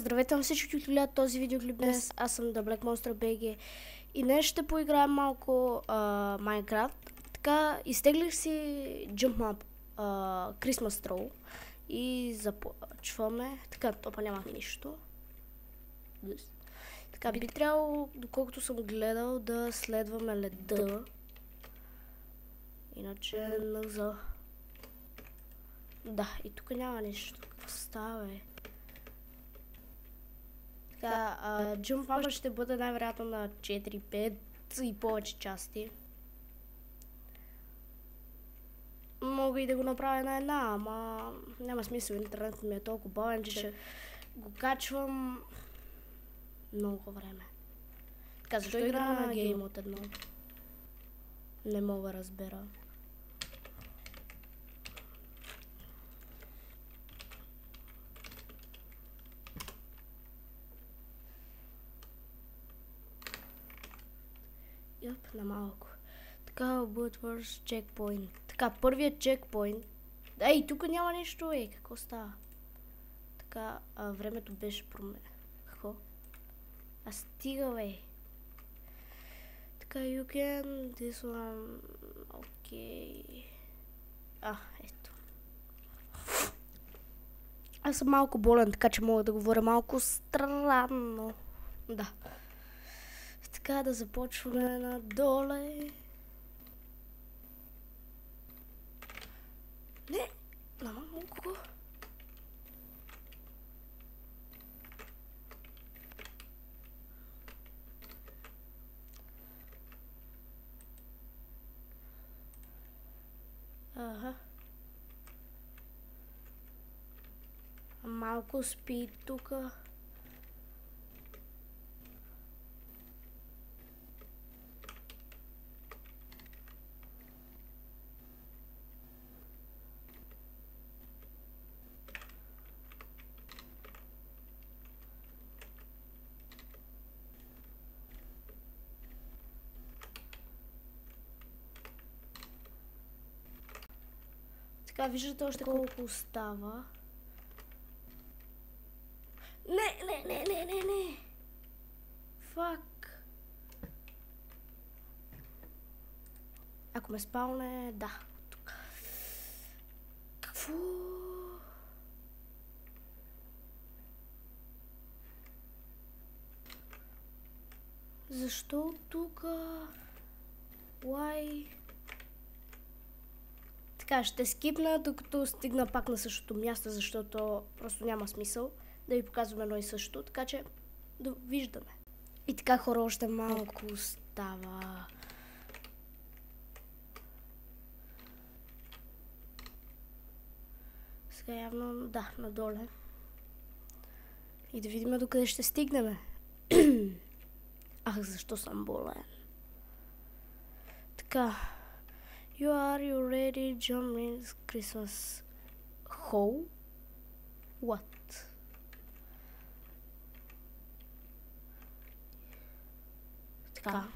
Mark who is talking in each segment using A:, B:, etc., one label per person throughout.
A: Здравейте на всички, които гледат този видеоклип днес. Аз съм The Black Monster BG и днес ще поиграем малко Minecraft. Така, изтеглих си Jump Map Christmas Troll и започваме. Така, топа няма нищо. Така, би трябвало, доколкото съм гледал, да следваме леда. Иначе за... Да, и тук няма нищо. Какво става, бе? Така, Jump Map ще бъде най-вероятно на 4-5 и повече части. Мога и да го направя на една, ама няма смисъл, интернет ми е толкова бавен, че ще го качвам много време. Така, защо игра на гейм от едно? Не мога да разбера. Йоп, на малко. Така, Woodward's checkpoint. Така, първият чекпоинт. Ей, тук няма нищо, какво става? Така, времето беше променено. Какво? Стига, Така, you can, this one, окей. Ето. Аз съм малко болен, така че мога да говоря малко странно. Да. Така, да започваме надоле. Не, на малко. Малко спи тука. Така, виждате още колко остава. Не. Фак. Ако ме спалне, да. Тук. Какво? Защо тука? Why? Така, ще скипна, докато стигна пак на същото място, защото просто няма смисъл да ви показвам едно и също, така че довиждаме. И така, хора, още малко остава. Сега явно, да, надоле. И да видим докъде ще стигнем. Защо съм болен? Така. You ready, jump in Christmas hole? What? Така.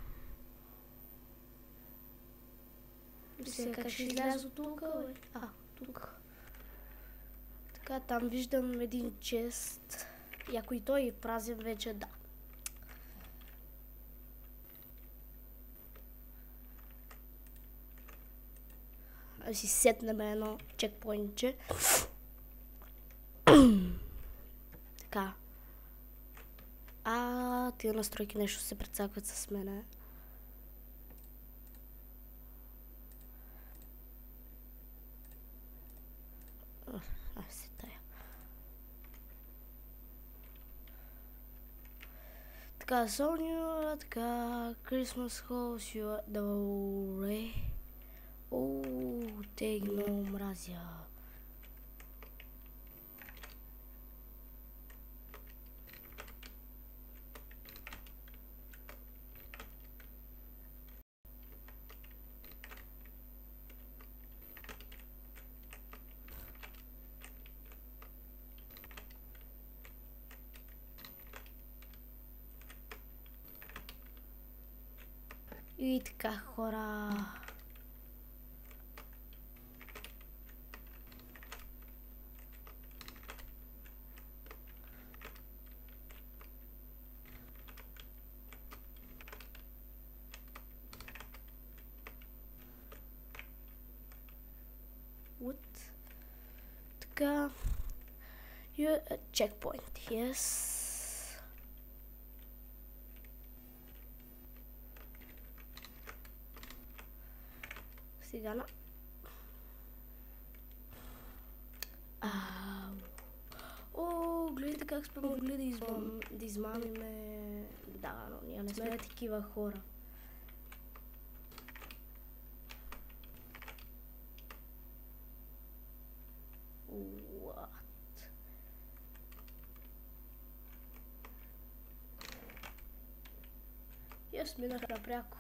A: Сега как ще изляза от тук, тук. Така, там виждам един чест. И ако и той е празен вече, да. Да си сетнем едно чекпоинтче. Така. Тия настройки нещо се прецакват с мене. Се тая. Така, Соня, така, Christmas House, you are те ги много мразя. И така, хора. така. Checkpoint, yes. Сега на... О, гледайте как сме могли да измамиме. Да, но ние не сме такива хора. What? Yes, минах напряко.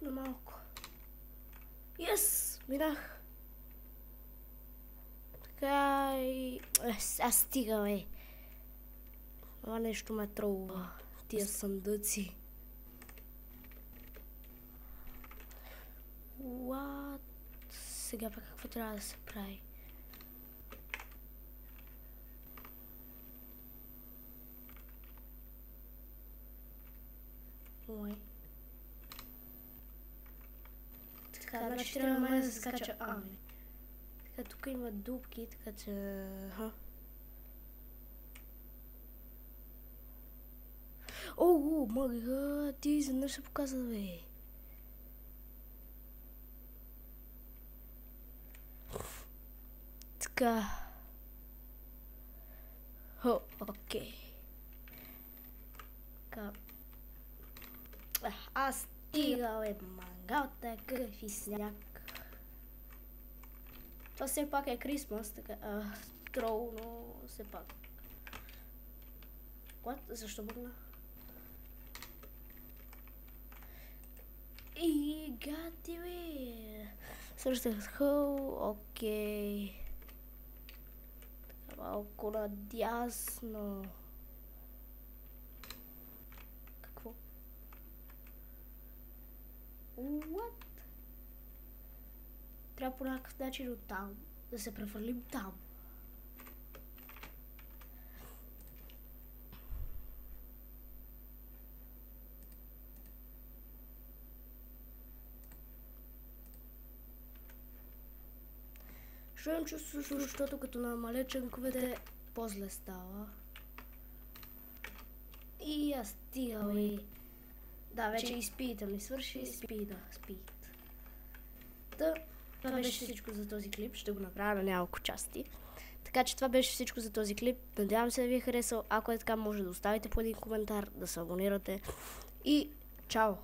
A: На малко. Yes! Минах. Така и... Аз стига, бе. Това нещо ме тролва. Тия съндъци. What? Сега пък какво трябва да се прави? Ой. Така, значи трябва май да се скача. Ами. Така, тук има дупки, така че... О, мага, ти изведнъж се показа, бе. Така. Окей. Така. Аз стига, бе, мангал, такъв и сняг. Това все пак е Крисмас, така, трол, но все пак. What? Защо бъгна? И гати, бе. Сръщах хъл, окей. Така, малко надясно. Какво? What? Трябва по някакъв начин от там. Да се прехвърлим там. Що имам чувство, защото като намаля чънковете, по-зле става. И аз стига, бе. Да, вече и спида ми свърши. Спид. Това беше всичко за този клип. Ще го направя на няколко части. Така че това беше всичко за този клип. Надявам се да ви е харесал. Ако е така, може да оставите по един коментар, да се абонирате. И чао!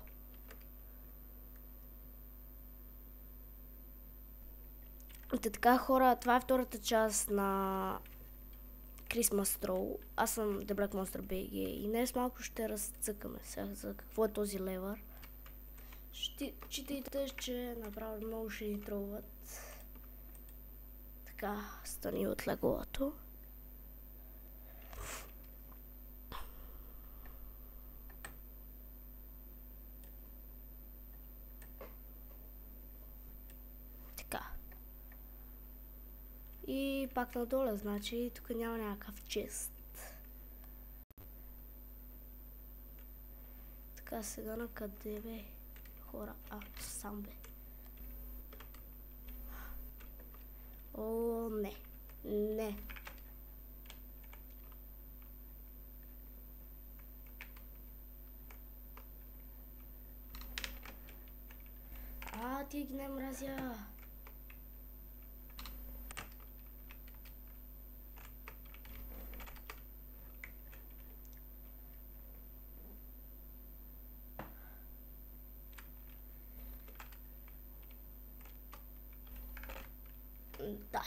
A: Така, хора, това е втората част на Christmas Troll. Аз съм The Black Monster BG и днес малко ще разцъкаме сега за какво е този левър. Читайте, че направо много ще ни тролват. Така, стани от леглото. Така. И пак надолу, значи тук няма някакъв чест. Така, сега на къде, бе? Хора, сам, бе. О, не. Не. Ти ги не мразя. Да.